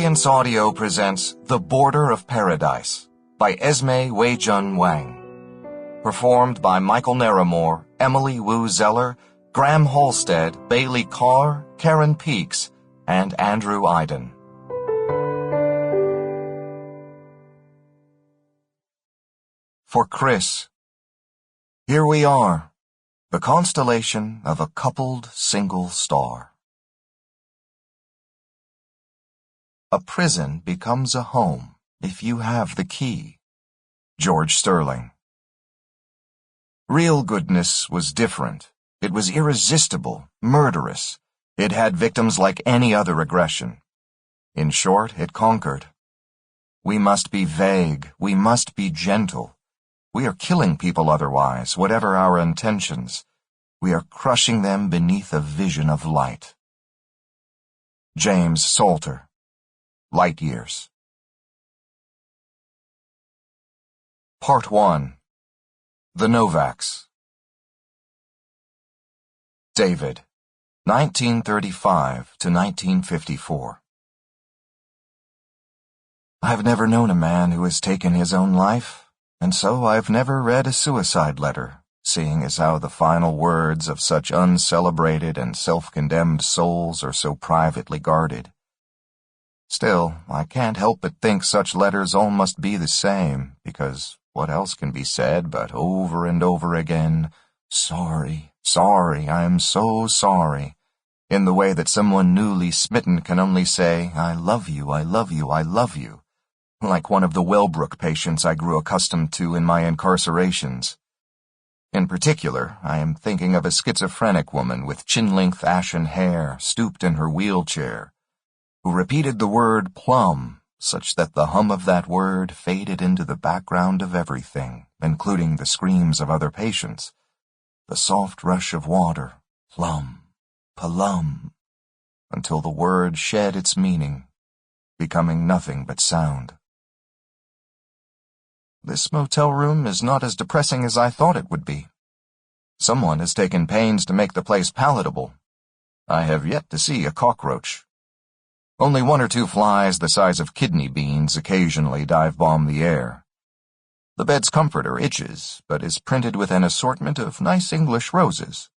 Science Audio presents The Border of Paradise by Esmé Weijun Wang. Performed by Mikael Naramore, Emily Wu Zeller, Graham Halstead, Bailey Carr, Karen Peaks, and Andrew Eiden. For Chris. Here we are, the constellation of a coupled single star. A prison becomes a home if you have the key. George Sterling. Real goodness was different. It was irresistible, murderous. It had victims like any other aggression. In short, it conquered. We must be vague. We must be gentle. We are killing people otherwise, whatever our intentions. We are crushing them beneath a vision of light. James Salter. Light Years. Part 1. The Novaks. David, 1935 to 1954. I've never known a man who has taken his own life, and so I've never read a suicide letter, seeing as how the final words of such uncelebrated and self-condemned souls are so privately guarded. Still, I can't help but think such letters all must be the same, because what else can be said but over and over again, sorry, sorry, I am so sorry, in the way that someone newly smitten can only say, I love you, I love you, I love you, like one of the Wellbrook patients I grew accustomed to in my incarcerations. In particular, I am thinking of a schizophrenic woman with chin-length ashen hair, stooped in her wheelchair, who repeated the word plum, such that the hum of that word faded into the background of everything, including the screams of other patients, the soft rush of water, plum, palum, until the word shed its meaning, becoming nothing but sound. This motel room is not as depressing as I thought it would be. Someone has taken pains to make the place palatable. I have yet to see a cockroach. Only one or two flies the size of kidney beans occasionally dive-bomb the air. The bed's comforter itches, but is printed with an assortment of nice English roses.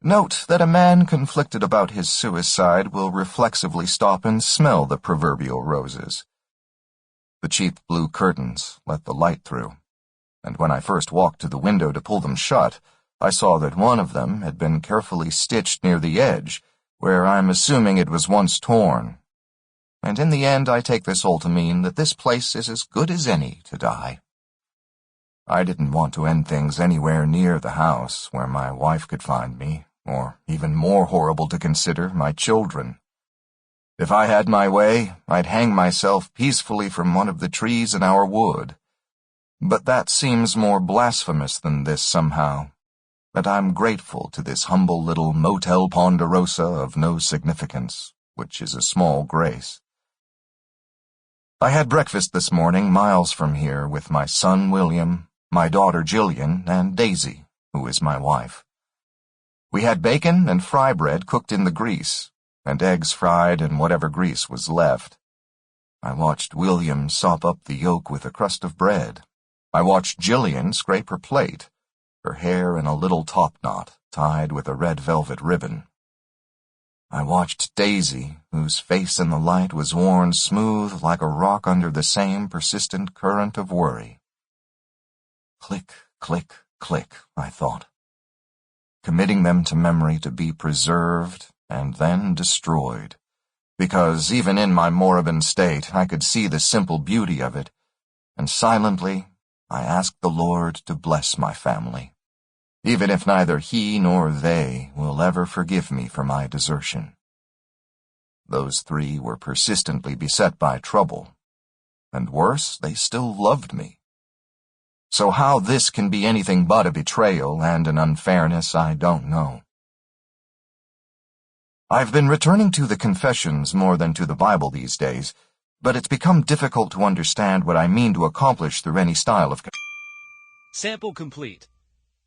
Note that a man conflicted about his suicide will reflexively stop and smell the proverbial roses. The cheap blue curtains let the light through, and when I first walked to the window to pull them shut, I saw that one of them had been carefully stitched near the edge, where I'm assuming it was once torn. And in the end I take this all to mean that this place is as good as any to die. I didn't want to end things anywhere near the house where my wife could find me, or, even more horrible to consider, my children. If I had my way, I'd hang myself peacefully from one of the trees in our wood. But that seems more blasphemous than this somehow. And I'm grateful to this humble little Motel Ponderosa of no significance, which is a small grace. I had breakfast this morning miles from here with my son William, my daughter Jillian, and Daisy, who is my wife. We had bacon and fry bread cooked in the grease, and eggs fried in whatever grease was left. I watched William sop up the yolk with a crust of bread. I watched Jillian scrape her plate, her hair in a little topknot, tied with a red velvet ribbon. I watched Daisy, whose face in the light was worn smooth like a rock under the same persistent current of worry. Click, click, click, I thought, committing them to memory to be preserved and then destroyed, because even in my moribund state I could see the simple beauty of it, and silently I asked the Lord to bless my family, even if neither he nor they will ever forgive me for my desertion. Those three were persistently beset by trouble, and worse, they still loved me. So how this can be anything but a betrayal and an unfairness, I don't know. I've been returning to the Confessions more than to the Bible these days, but it's become difficult to understand what I mean to accomplish through any style of... Sample complete.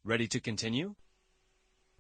Ready to continue?